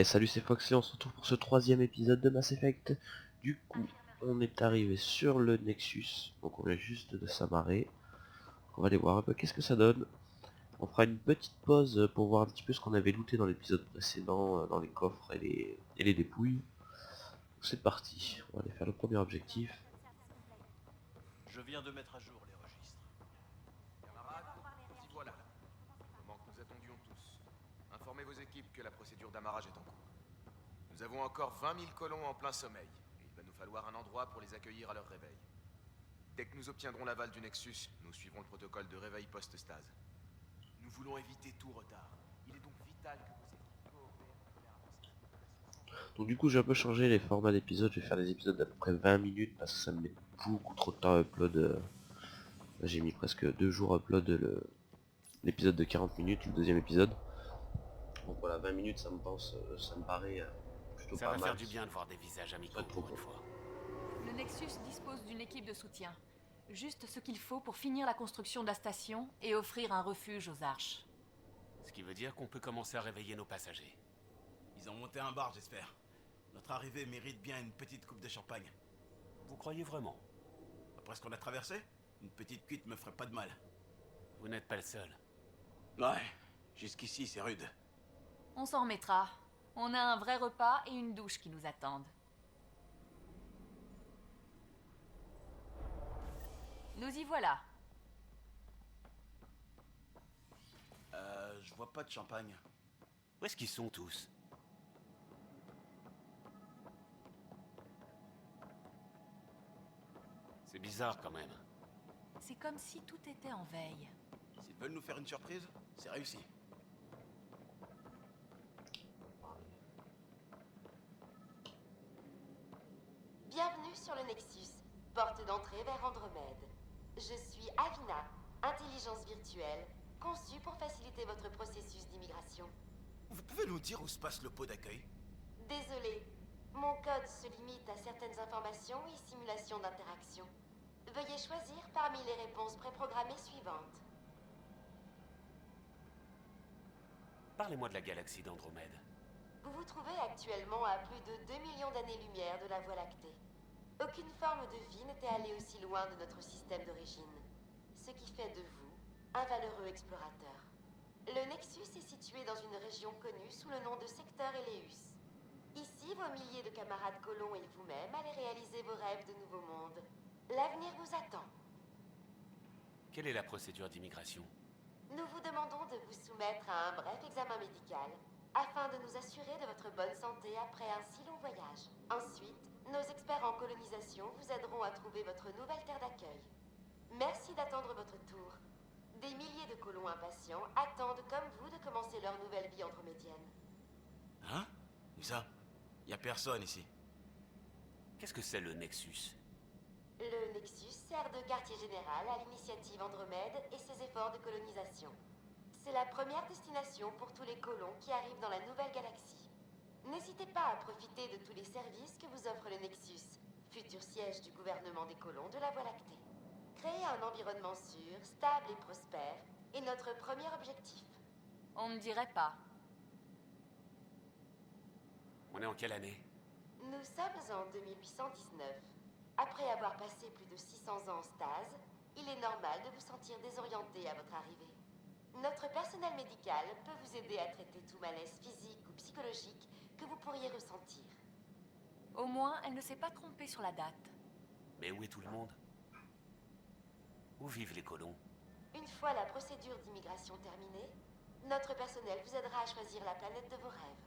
Salut, c'est Foxy, on se retrouve pour ce troisième épisode de Mass Effect. Du coup, on est arrivé sur le Nexus, donc on vient juste de s'amarrer. On va aller voir un peu qu'est-ce que ça donne. On fera une petite pause pour voir un petit peu ce qu'on avait looté dans l'épisode précédent, dans les coffres et les dépouilles. C'est parti, on va aller faire le premier objectif. Je viens de mettre à jour les registres. Camarades, nous y voilà. Au moment que nous attendions tous. Informez vos équipes que la procédure d'amarrage est en cours. Nous avons encore 20 000 colons en plein sommeil, et il va nous falloir un endroit pour les accueillir à leur réveil. Dès que nous obtiendrons l'aval du Nexus, nous suivrons le protocole de réveil post-stase. Nous voulons éviter tout retard. Il est donc vital que vos équipes coopèrent pour faire avancer cette opération. Donc du coup, j'ai un peu changé les formats d'épisodes. Je vais faire des épisodes d'à peu près 20 minutes parce que ça me met beaucoup trop de temps à upload. J'ai mis presque 2 jours à upload l'épisode de 40 minutes, le deuxième épisode. Donc voilà, 20 minutes, ça me paraît plutôt Ça pas va mal. faire du bien de voir des visages amicaux pour une fois. Le Nexus dispose d'une équipe de soutien. Juste ce qu'il faut pour finir la construction de la station et offrir un refuge aux Arches. Ce qui veut dire qu'on peut commencer à réveiller nos passagers. Ils ont monté un bar, j'espère. Notre arrivée mérite bien une petite coupe de champagne. Vous croyez vraiment? Après ce qu'on a traversé, une petite cuite me ferait pas de mal. Vous n'êtes pas le seul. Ouais, jusqu'ici c'est rude. On s'en remettra. On a un vrai repas et une douche qui nous attendent. Nous y voilà. Je vois pas de champagne. Où est-ce qu'ils sont tous? C'est bizarre quand même. C'est comme si tout était en veille. S'ils veulent nous faire une surprise, c'est réussi. Bienvenue sur le Nexus, porte d'entrée vers Andromède. Je suis Avina, intelligence virtuelle, conçue pour faciliter votre processus d'immigration. Vous pouvez nous dire où se passe le pot d'accueil? Désolé, mon code se limite à certaines informations et simulations d'interaction. Veuillez choisir parmi les réponses préprogrammées suivantes. Parlez-moi de la galaxie d'Andromède. Vous vous trouvez actuellement à plus de 2 millions d'années-lumière de la Voie lactée. Aucune forme de vie n'était allée aussi loin de notre système d'origine, ce qui fait de vous un valeureux explorateur. Le Nexus est situé dans une région connue sous le nom de Secteur Eleus. Ici, vos milliers de camarades colons et vous-même allez réaliser vos rêves de nouveau monde. L'avenir vous attend. Quelle est la procédure d'immigration? Nous vous demandons de vous soumettre à un bref examen médical afin de nous assurer de votre bonne santé après un si long voyage. Ensuite, nos experts en colonisation vous aideront à trouver votre nouvelle terre d'accueil. Merci d'attendre votre tour. Des milliers de colons impatients attendent comme vous de commencer leur nouvelle vie andromédienne. Hein? Où ça? Y a personne ici. Qu'est-ce que c'est le Nexus? Le Nexus sert de quartier général à l'initiative Andromède et ses efforts de colonisation. C'est la première destination pour tous les colons qui arrivent dans la nouvelle galaxie. N'hésitez pas à profiter de tous les services que vous offre le Nexus, futur siège du gouvernement des colons de la Voie lactée. Créer un environnement sûr, stable et prospère est notre premier objectif. On ne dirait pas. On est en quelle année? Nous sommes en 2819. Après avoir passé plus de 600 ans en stase, il est normal de vous sentir désorienté à votre arrivée. Notre personnel médical peut vous aider à traiter tout malaise physique ou psychologique que vous pourriez ressentir. Au moins, elle ne s'est pas trompée sur la date. Mais où est tout le monde? Où vivent les colons? Une fois la procédure d'immigration terminée, notre personnel vous aidera à choisir la planète de vos rêves.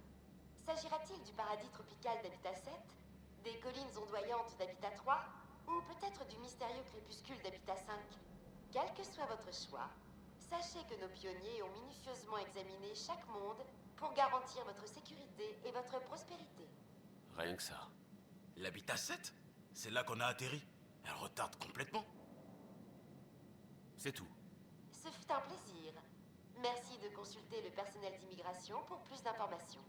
S'agira-t-il du paradis tropical d'Habitat 7, des collines ondoyantes d'Habitat 3, ou peut-être du mystérieux crépuscule d'Habitat 5? Quel que soit votre choix, sachez que nos pionniers ont minutieusement examiné chaque monde pour garantir votre sécurité et votre prospérité. Rien que ça. L'habitat 7? C'est là qu'on a atterri. Elle retarde complètement. C'est tout. Ce fut un plaisir. Merci de consulter le personnel d'immigration pour plus d'informations.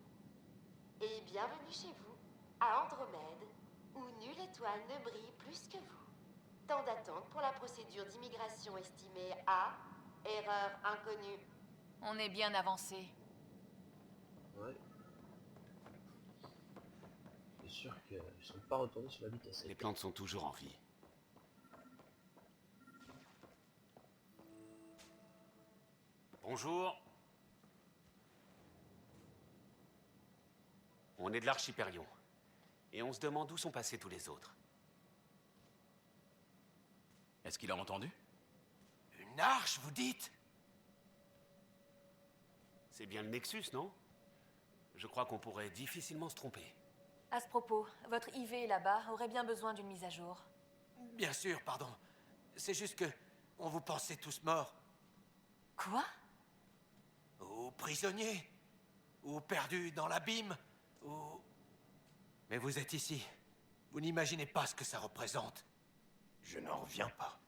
Et bienvenue chez vous, à Andromède, où nulle étoile ne brille plus que vous. Temps d'attente pour la procédure d'immigration estimée à... erreur inconnue. On est bien avancé. Ouais. sûr qu'ils sont pas retournés sur l'habitat 7. Les plantes sont toujours en vie. Bonjour. On est de l'Archipérion. Et on se demande où sont passés tous les autres. Est-ce qu'il a entendu? Une arche, vous dites? C'est bien le Nexus, non? Je crois qu'on pourrait difficilement se tromper. À ce propos, votre IV là-bas aurait bien besoin d'une mise à jour. Bien sûr, pardon. C'est juste que on vous pensait tous morts. Quoi? Ou prisonniers. Ou perdus dans l'abîme. Ou... Mais vous êtes ici. Vous n'imaginez pas ce que ça représente. Je n'en reviens pas.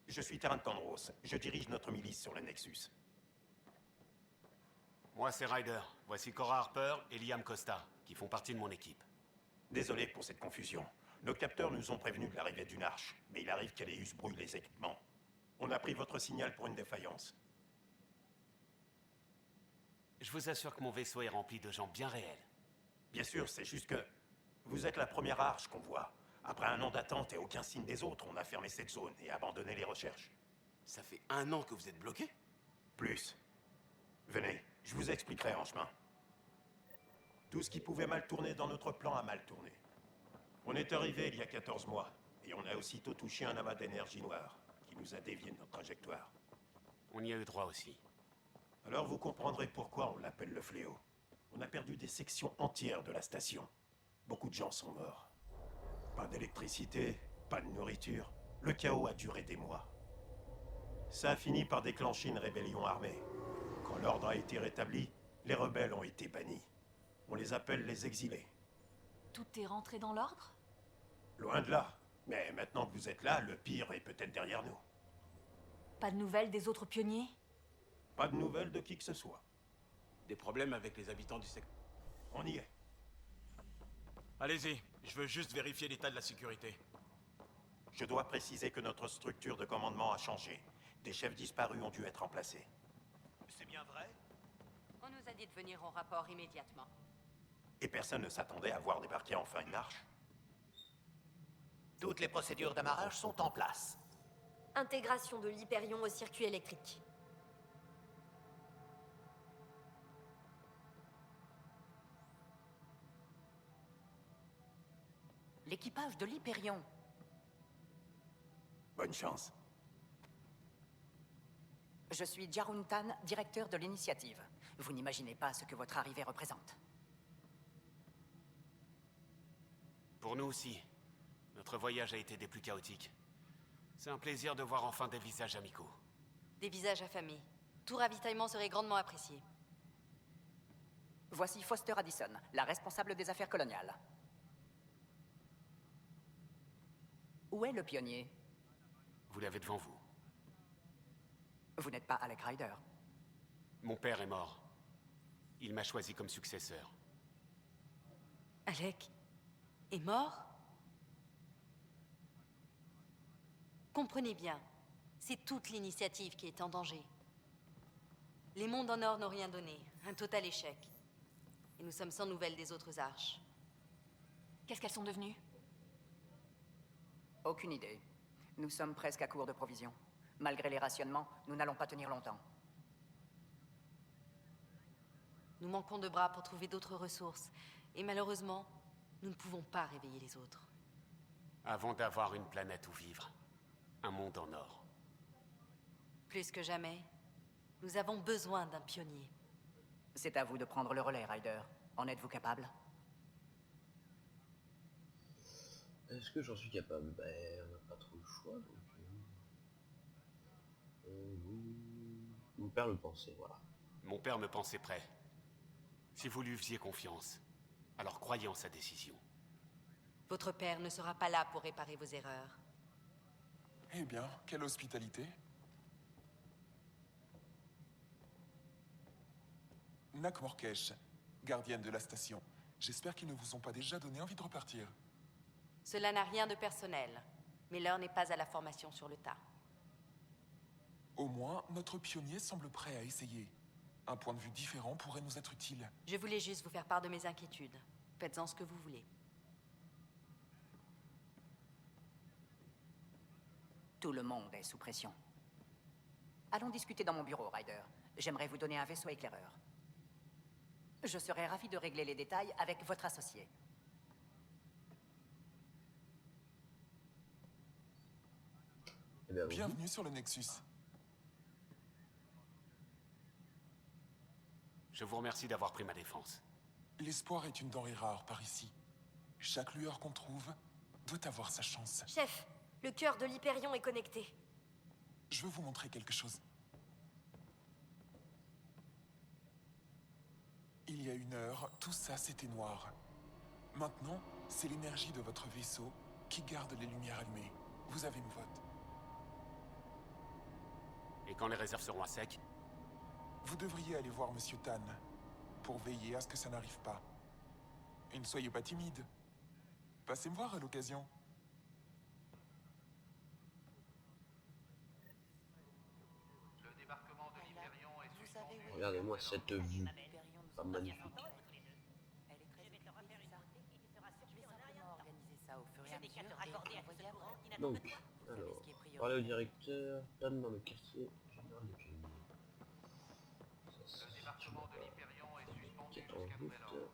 Je suis Terran Tandros. Je dirige notre milice sur le Nexus. Moi, c'est Ryder. Voici Cora Harper et Liam Costa, qui font partie de mon équipe. Désolé pour cette confusion. Nos capteurs nous ont prévenus de l'arrivée d'une arche, mais il arrive qu'elle ait eu brûle les équipements. On a pris votre signal pour une défaillance. Je vous assure que mon vaisseau est rempli de gens bien réels. Bien sûr, c'est juste que... Vous êtes la première arche qu'on voit. Après un an d'attente et aucun signe des autres, on a fermé cette zone et abandonné les recherches. Ça fait 1 an que vous êtes bloqué? Plus. Venez, je vous expliquerai en chemin. Tout ce qui pouvait mal tourner dans notre plan a mal tourné. On est arrivé il y a 14 mois, et on a aussitôt touché un amas d'énergie noire, qui nous a dévié de notre trajectoire. On y a eu droit aussi. Alors vous comprendrez pourquoi on l'appelle le fléau. On a perdu des sections entières de la station. Beaucoup de gens sont morts. Pas d'électricité, pas de nourriture. Le chaos a duré des mois. Ça a fini par déclencher une rébellion armée. Quand l'ordre a été rétabli, les rebelles ont été bannis. On les appelle les exilés. Tout est rentré dans l'ordre? Loin de là. Mais maintenant que vous êtes là, le pire est peut-être derrière nous. Pas de nouvelles des autres pionniers? Pas de nouvelles de qui que ce soit. Des problèmes avec les habitants du secteur? On y est. Allez-y, je veux juste vérifier l'état de la sécurité. Je dois préciser que notre structure de commandement a changé. Des chefs disparus ont dû être remplacés. C'est bien vrai? On nous a dit de venir au rapport immédiatement. Et personne ne s'attendait à voir débarquer enfin une arche. Toutes les procédures d'amarrage sont en place. Intégration de l'Hyperion au circuit électrique. L'équipage de l'Hyperion. Bonne chance. Je suis Jaruntan, directeur de l'initiative. Vous n'imaginez pas ce que votre arrivée représente. Pour nous aussi. Notre voyage a été des plus chaotiques. C'est un plaisir de voir enfin des visages amicaux. Des visages affamés. Tout ravitaillement serait grandement apprécié. Voici Foster Addison, la responsable des affaires coloniales. Où est le pionnier? Vous l'avez devant vous. Vous n'êtes pas Alec Ryder. Mon père est mort. Il m'a choisi comme successeur. Alec est mort? Comprenez bien, c'est toute l'initiative qui est en danger. Les mondes en or n'ont rien donné, un total échec. Et nous sommes sans nouvelles des autres arches. Qu'est-ce qu'elles sont devenues? Aucune idée. Nous sommes presque à court de provisions. Malgré les rationnements, nous n'allons pas tenir longtemps. Nous manquons de bras pour trouver d'autres ressources. Et malheureusement, nous ne pouvons pas réveiller les autres. Avant d'avoir une planète où vivre. Un monde en or. Plus que jamais, nous avons besoin d'un pionnier. C'est à vous de prendre le relais, Ryder. En êtes-vous capable? Est-ce que j'en suis capable? Ben, on n'a pas trop le choix, donc... Mon père le pensait, voilà. Mon père me pensait prêt. Si vous lui faisiez confiance, alors croyez en sa décision. Votre père ne sera pas là pour réparer vos erreurs. Eh bien, quelle hospitalité. Nak Morkesh, gardienne de la station. J'espère qu'ils ne vous ont pas déjà donné envie de repartir. Cela n'a rien de personnel, mais l'heure n'est pas à la formation sur le tas. Au moins, notre pionnier semble prêt à essayer. Un point de vue différent pourrait nous être utile. Je voulais juste vous faire part de mes inquiétudes. Faites-en ce que vous voulez. Tout le monde est sous pression. Allons discuter dans mon bureau, Ryder. J'aimerais vous donner un vaisseau éclaireur. Je serais ravi de régler les détails avec votre associé. Eh bien, oui. Bienvenue sur le Nexus. Je vous remercie d'avoir pris ma défense. L'espoir est une denrée rare par ici. Chaque lueur qu'on trouve doit avoir sa chance. Chef, le cœur de l'Hyperion est connecté. Je veux vous montrer quelque chose. Il y a 1 heure, tout ça c'était noir. Maintenant, c'est l'énergie de votre vaisseau qui garde les lumières allumées. Vous avez mon vote. Et quand les réserves seront à sec? Vous devriez aller voir Monsieur Tan pour veiller à ce que ça n'arrive pas. Et ne soyez pas timide. Passez me voir à l'occasion. Le débarquement de l'Hyperion est suspendu. Regardez-moi cette vue. Pas magnifique. Donc, alors, parler au directeur, Tan dans le quartier général des Pionniers. Ça, Le débarquement de l'Hyperion est suspendu c'est en jusqu'à nouvel route. ordre.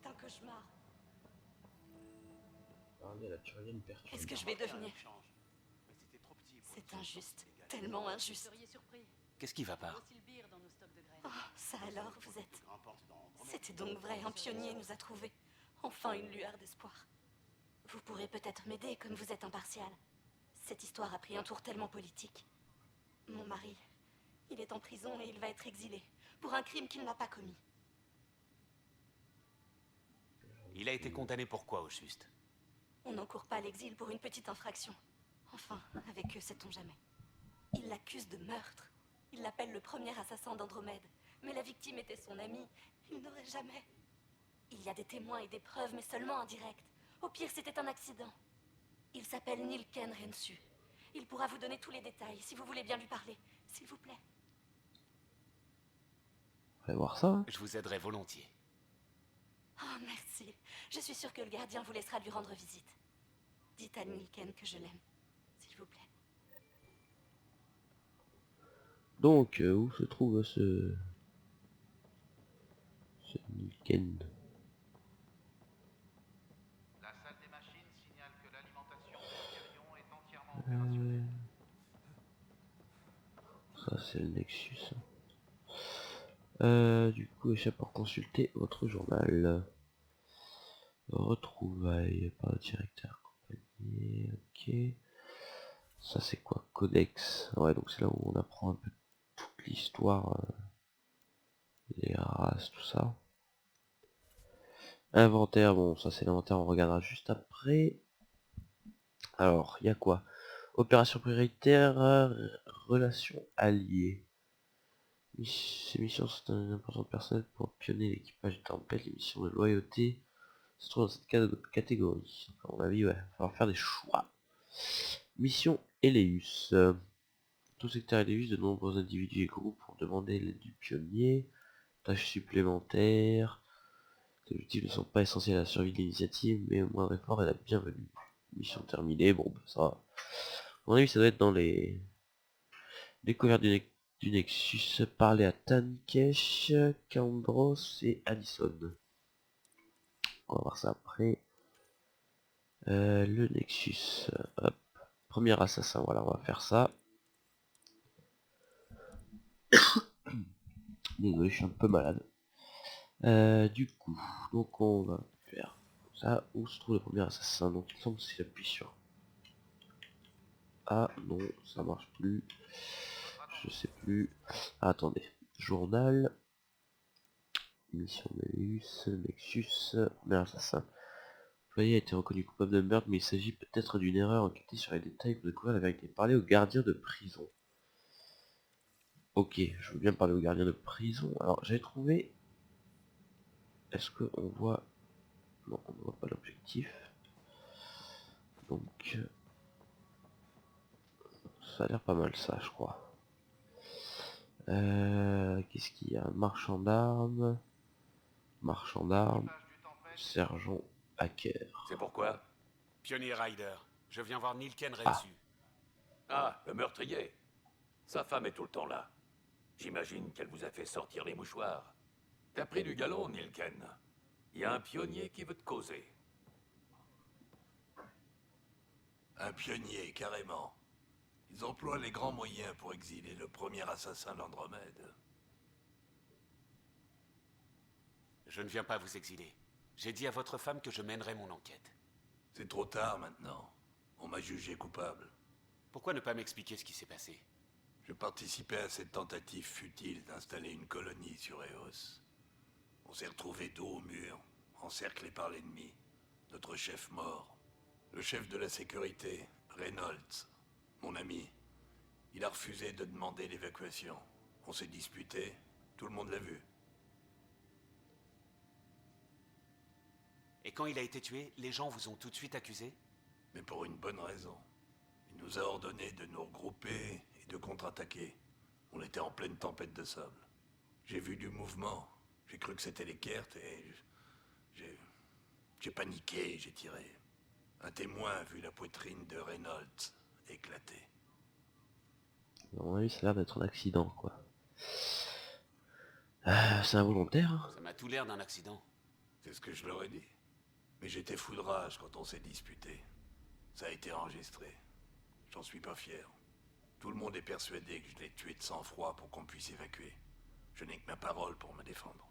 C'est un cauchemar. Parler à la Turienne perturbée. Qu'est-ce que je vais devenir? C'est injuste. Tellement injuste. Qu'est-ce qui va pas? Oh, ça alors, vous êtes... C'était donc vrai, un pionnier nous a trouvés. Enfin une lueur d'espoir. Vous pourrez peut-être m'aider, comme vous êtes impartial. Cette histoire a pris un tour tellement politique. Mon mari, il est en prison et il va être exilé, pour un crime qu'il n'a pas commis. Il a été condamné pour quoi, au juste? On n'encourt pas l'exil pour une petite infraction. Enfin, avec eux, sait-on jamais. Il l'accuse de meurtre. Il l'appelle le premier assassin d'Andromède. Mais la victime était son ami. Il n'aurait jamais... Il y a des témoins et des preuves, mais seulement indirectes. Au pire, c'était un accident. Il s'appelle Nilken Rensu. Il pourra vous donner tous les détails, si vous voulez bien lui parler. S'il vous plaît. On va voir ça. Je vous aiderai volontiers. Oh, merci. Je suis sûre que le gardien vous laissera lui rendre visite. Dites à Nilken que je l'aime. S'il vous plaît. Donc, où se trouve ce Nilken? La salle des machines signale que l'alimentation de l'Hyperion est entièrement opérationnelle. Ça c'est le Nexus. Du coup, échappe pour consulter votre journal. Retrouvailles par le directeur compagnie. Ok. Ça c'est quoi? Codex. Ouais, donc c'est là où on apprend un peu toute l'histoire. Les races, tout ça. Inventaire, bon ça c'est l'inventaire, on regardera juste après. Alors, il y a quoi? Opération prioritaire, relations alliées. Ces missions sont un important personnel pour pionner l'équipage de Tempête. Les missions de loyauté se trouvent dans cette catégorie. À mon avis, ouais, il va falloir faire des choix. Mission Eleus. Tout secteur Eleus, de nombreux individus et groupes ont demandé l'aide du pionnier. Tâches supplémentaires. Ces objectifs ne sont pas essentiels à la survie de l'initiative, mais au moindre effort est la bienvenue. Mission terminée, bon bah ça... À mon avis ça doit être dans les... Découverte du Nexus, parler à Tankesh, Kandros et Addison. On va voir ça après. Le Nexus, hop. Premier assassin, voilà, on va faire ça. Désolé, je suis un peu malade. Du coup, donc on va faire ça. Où se trouve le premier assassin? Donc il me semble que si j'appuie sur A, non, ça marche plus. Je sais plus. Ah, attendez. Journal. Mission Melus, Nexus, merde assassin. L'employé a été reconnu coupable de meurtre, mais il s'agit peut-être d'une erreur. Enquêtez sur les détails pour découvrir la vérité. Parler au gardien de prison. Ok, je veux bien parler au gardien de prison. Alors, j'avais trouvé... Est-ce qu'on voit... Non, on ne voit pas l'objectif. Donc... ça a l'air pas mal ça, je crois. Qu'est-ce qu'il y a? Marchand d'armes. Marchand d'armes. Sergent hacker. C'est pourquoi? Pionnier Rider, je viens voir Nilken Ah. Rensu. Ah, le meurtrier. Sa femme est tout le temps là. J'imagine qu'elle vous a fait sortir les mouchoirs. T'as pris du galon, Nilken. Il y a un pionnier qui veut te causer. Un pionnier, carrément. Ils emploient les grands moyens pour exiler le premier assassin d'Andromède. Je ne viens pas vous exiler. J'ai dit à votre femme que je mènerai mon enquête. C'est trop tard maintenant. On m'a jugé coupable. Pourquoi ne pas m'expliquer ce qui s'est passé? Je participais à cette tentative futile d'installer une colonie sur Eos. On s'est retrouvé dos au mur, encerclé par l'ennemi. Notre chef mort. Le chef de la sécurité, Reynolds, mon ami, il a refusé de demander l'évacuation. On s'est disputé, tout le monde l'a vu. Et quand il a été tué, les gens vous ont tout de suite accusé? Mais pour une bonne raison. Il nous a ordonné de nous regrouper et de contre-attaquer. On était en pleine tempête de sable. J'ai vu du mouvement. J'ai cru que c'était les Kert et... J'ai paniqué et j'ai tiré. Un témoin a vu la poitrine de Reynolds éclater. À mon avis, ça a l'air d'être un accident, quoi. C'est involontaire, hein. Ça m'a tout l'air d'un accident. C'est ce que je leur ai dit. Mais j'étais fou de rage quand on s'est disputé. Ça a été enregistré. J'en suis pas fier. Tout le monde est persuadé que je l'ai tué de sang-froid pour qu'on puisse évacuer. Je n'ai que ma parole pour me défendre.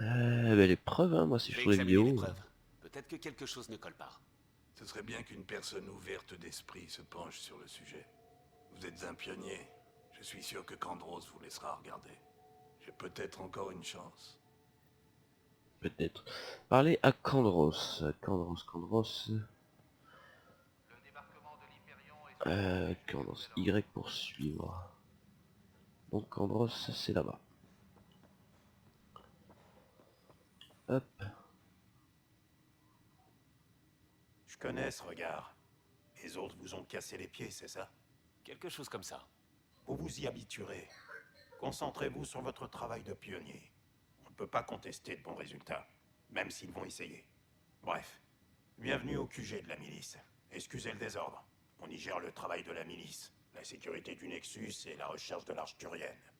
Les preuves, hein, moi si je trouve des vidéos... Peut-être que quelque chose ne colle pas. Ce serait bien qu'une personne ouverte d'esprit se penche sur le sujet. Vous êtes un pionnier. Je suis sûr que Kandros vous laissera regarder. J'ai peut-être encore une chance. Peut-être. Parlez à Kandros. Kandros. Kandros. Y pour suivre. Donc Kandros, c'est là-bas. Hop. Je connais ce regard. Les autres vous ont cassé les pieds, c'est ça? Quelque chose comme ça. Vous vous y habituerez. Concentrez-vous sur votre travail de pionnier. On ne peut pas contester de bons résultats, même s'ils vont essayer. Bref, bienvenue au QG de la milice. Excusez le désordre. On y gère le travail de la milice, la sécurité du Nexus et la recherche de l'Arche turienne.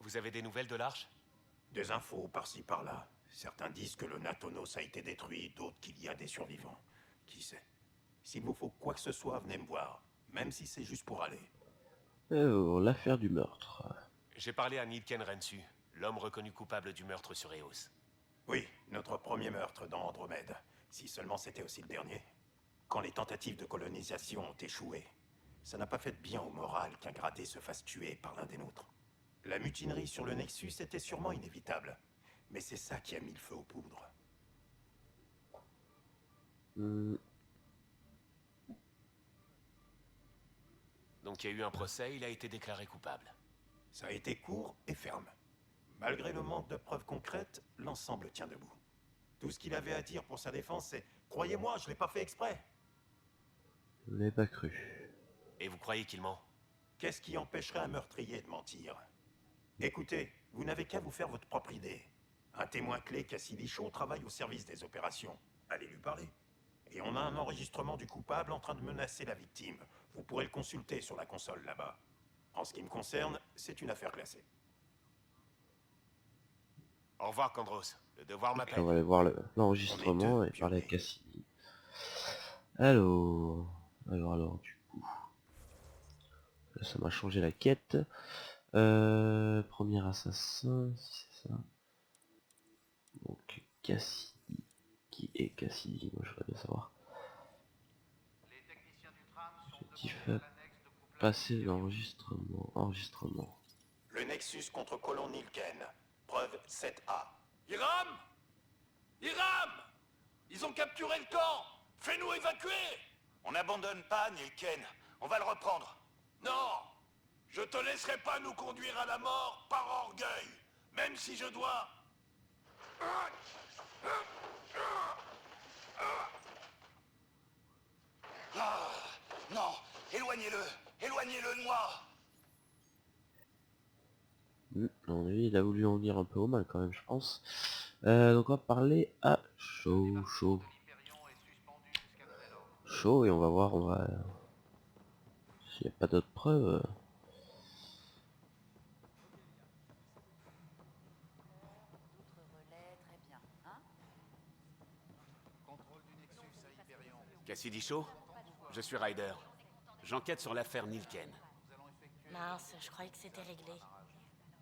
Vous avez des nouvelles de l'Arche? Des infos par-ci par-là. Certains disent que le Natonos a été détruit, d'autres qu'il y a des survivants. Qui sait? S'il vous faut quoi que ce soit, venez me voir. Même si c'est juste pour aller. Oh, l'affaire du meurtre. J'ai parlé à Nilken Rensu, l'homme reconnu coupable du meurtre sur Eos. Oui, notre premier meurtre dans Andromède. Si seulement c'était aussi le dernier. Quand les tentatives de colonisation ont échoué, ça n'a pas fait de bien au moral qu'un gradé se fasse tuer par l'un des nôtres. La mutinerie sur le Nexus était sûrement inévitable. Mais c'est ça qui a mis le feu aux poudres. Donc il y a eu un procès, il a été déclaré coupable. Ça a été court et ferme. Malgré le manque de preuves concrètes, l'ensemble tient debout. Tout ce qu'il avait à dire pour sa défense, c'est « Croyez-moi, je l'ai pas fait exprès !» Je l'ai pas cru. Et vous croyez qu'il ment? Qu'est-ce qui empêcherait un meurtrier de mentir? Écoutez, vous n'avez qu'à vous faire votre propre idée. Un témoin clé, Cassidy Shaw, travaille au service des opérations. Allez lui parler. Et on a un enregistrement du coupable en train de menacer la victime. Vous pourrez le consulter sur la console là-bas. En ce qui me concerne, c'est une affaire classée. Au revoir, Kandros. Le devoir m'appelle. On va aller voir l'enregistrement et parler avec Cassidy. Alors, du coup... Là, ça m'a changé la quête. Premier assassin, si c'est ça. Donc Cassidy. Qui est Cassidy? Moi je voudrais bien savoir. Objectif passer l'enregistrement. Enregistrement. Le Nexus contre Colon Nilken. Preuve 7A. Hiram! Hiram! Ils ont capturé le camp! Fais-nous évacuer! On n'abandonne pas, Nilken. On va le reprendre. Non! Je te laisserai pas nous conduire à la mort par orgueil, même si je dois... Éloignez-le! Éloignez-le de moi! À mon avis, il a voulu en venir un peu aux mains quand même, je pense. Donc on va parler à Shaw. Shaw, et on va voir, s'il n'y a pas d'autres preuves. Cassidy Shaw, je suis Ryder. J'enquête sur l'affaire Nilken. Mince, je croyais que c'était réglé.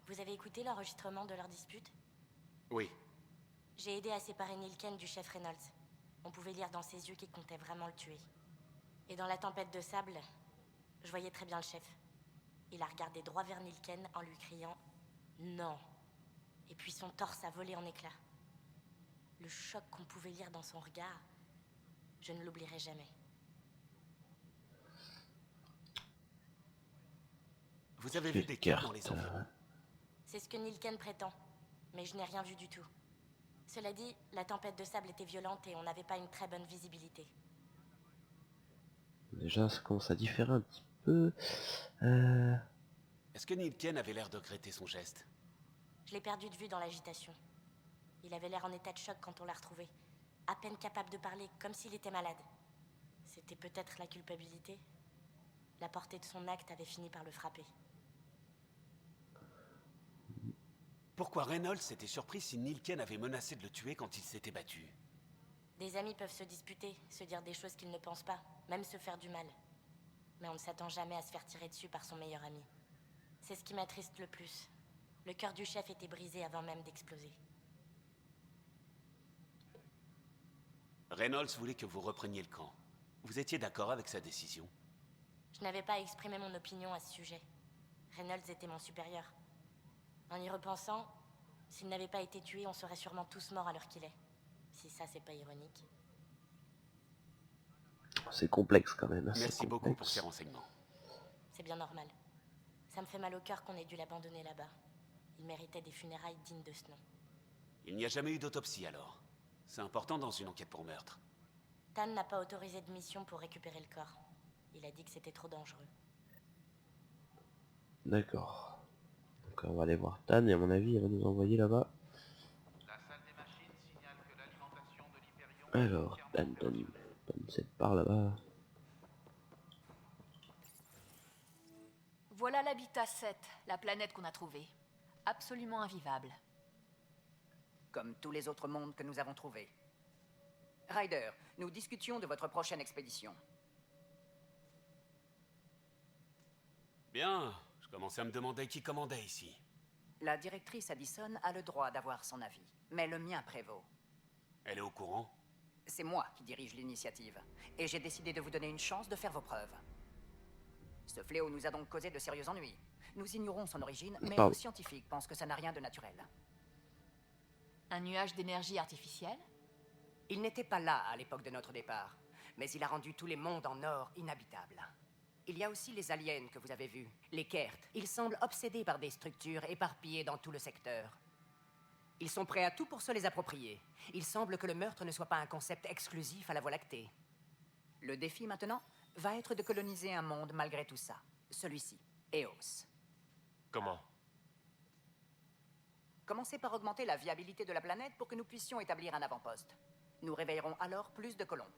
Vous avez écouté l'enregistrement de leur dispute? Oui. J'ai aidé à séparer Nilken du chef Reynolds. On pouvait lire dans ses yeux qu'il comptait vraiment le tuer. Et dans la tempête de sable, je voyais très bien le chef. Il a regardé droit vers Nilken en lui criant « Non !» Et puis son torse a volé en éclats. Le choc qu'on pouvait lire dans son regard, je ne l'oublierai jamais. Vous avez vu des cartes dans les enveloppes? C'est ce que Nilken prétend, mais je n'ai rien vu du tout. Cela dit, la tempête de sable était violente et on n'avait pas une très bonne visibilité. Déjà, ça commence à différer un petit peu. Est-ce que Nilken avait l'air de regretter son geste? Je l'ai perdu de vue dans l'agitation. Il avait l'air en état de choc quand on l'a retrouvé. À peine capable de parler, comme s'il était malade. C'était peut-être la culpabilité. La portée de son acte avait fini par le frapper. Pourquoi Reynolds était surpris si Nilken avait menacé de le tuer quand il s'était battu? Des amis peuvent se disputer, se dire des choses qu'ils ne pensent pas, même se faire du mal. Mais on ne s'attend jamais à se faire tirer dessus par son meilleur ami. C'est ce qui m'attriste le plus. Le cœur du chef était brisé avant même d'exploser. Reynolds voulait que vous repreniez le camp. Vous étiez d'accord avec sa décision? Je n'avais pas exprimé mon opinion à ce sujet. Reynolds était mon supérieur. En y repensant, s'il n'avait pas été tué, on serait sûrement tous morts à l'heure qu'il est. Si ça, c'est pas ironique. C'est complexe quand même. Merci beaucoup pour ces renseignements. C'est bien normal. Ça me fait mal au cœur qu'on ait dû l'abandonner là-bas. Il méritait des funérailles dignes de ce nom. Il n'y a jamais eu d'autopsie alors. C'est important dans une enquête pour meurtre. Tan n'a pas autorisé de mission pour récupérer le corps. Il a dit que c'était trop dangereux. D'accord. Donc on va aller voir Tan et à mon avis elle va nous envoyer là-bas. Alors, Tan, c'est par là-bas. Voilà l'habitat 7, la planète qu'on a trouvée. Absolument invivable. Comme tous les autres mondes que nous avons trouvés. Ryder, nous discutions de votre prochaine expédition. Bien, je commençais à me demander qui commandait ici. La directrice Addison a le droit d'avoir son avis, mais le mien prévaut. Elle est au courant? C'est moi qui dirige l'initiative, et j'ai décidé de vous donner une chance de faire vos preuves. Ce fléau nous a donc causé de sérieux ennuis. Nous ignorons son origine, mais nos scientifiques pensent que ça n'a rien de naturel. Un nuage d'énergie artificielle? Il n'était pas là à l'époque de notre départ, mais il a rendu tous les mondes en or inhabitables. Il y a aussi les aliens que vous avez vus, les Kert. Ils semblent obsédés par des structures éparpillées dans tout le secteur. Ils sont prêts à tout pour se les approprier. Il semble que le meurtre ne soit pas un concept exclusif à la Voie lactée. Le défi maintenant va être de coloniser un monde malgré tout ça. Celui-ci, Eos. Comment? Commencez par augmenter la viabilité de la planète pour que nous puissions établir un avant-poste. Nous réveillerons alors plus de colons.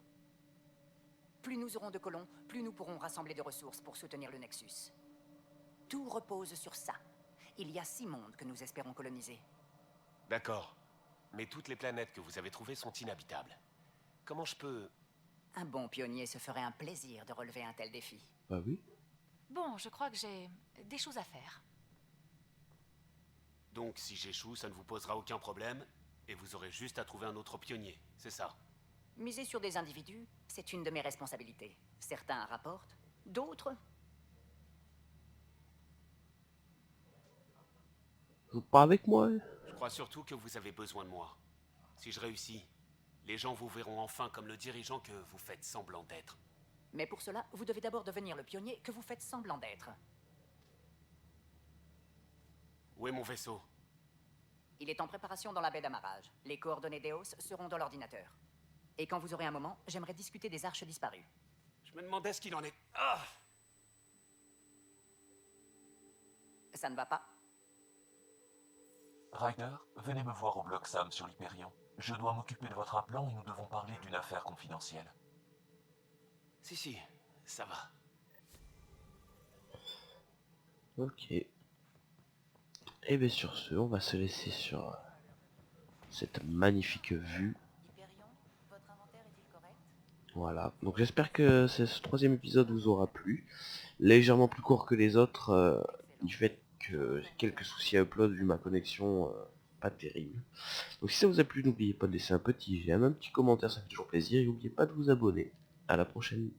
Plus nous aurons de colons, plus nous pourrons rassembler des ressources pour soutenir le Nexus. Tout repose sur ça. Il y a 6 mondes que nous espérons coloniser. D'accord. Mais toutes les planètes que vous avez trouvées sont inhabitables. Comment je peux... Un bon pionnier se ferait un plaisir de relever un tel défi. Bah oui. Bon, je crois que j'ai des choses à faire. Donc si j'échoue, ça ne vous posera aucun problème, et vous aurez juste à trouver un autre pionnier, c'est ça? Miser sur des individus, c'est une de mes responsabilités. Certains rapportent, d'autres... Vous pas avec moi? Je crois surtout que vous avez besoin de moi. Si je réussis, les gens vous verront enfin comme le dirigeant que vous faites semblant d'être. Mais pour cela, vous devez d'abord devenir le pionnier que vous faites semblant d'être. Où est mon vaisseau? Il est en préparation dans la baie d'amarrage. Les coordonnées d'Eos seront dans l'ordinateur. Et quand vous aurez un moment, j'aimerais discuter des arches disparues. Je me demandais ce qu'il en est... Ah! Ça ne va pas? Ryder, venez me voir au bloc Sam sur l'Hyperion. Je dois m'occuper de votre implant et nous devons parler d'une affaire confidentielle. Si, ça va. Ok. Et bien sur ce, on va se laisser sur cette magnifique vue. Voilà, donc j'espère que ce troisième épisode vous aura plu. Légèrement plus court que les autres, du fait que j'ai quelques soucis à upload vu ma connexion pas terrible. Donc si ça vous a plu, n'oubliez pas de laisser un petit j'aime, un petit commentaire, ça fait toujours plaisir, et n'oubliez pas de vous abonner. À la prochaine.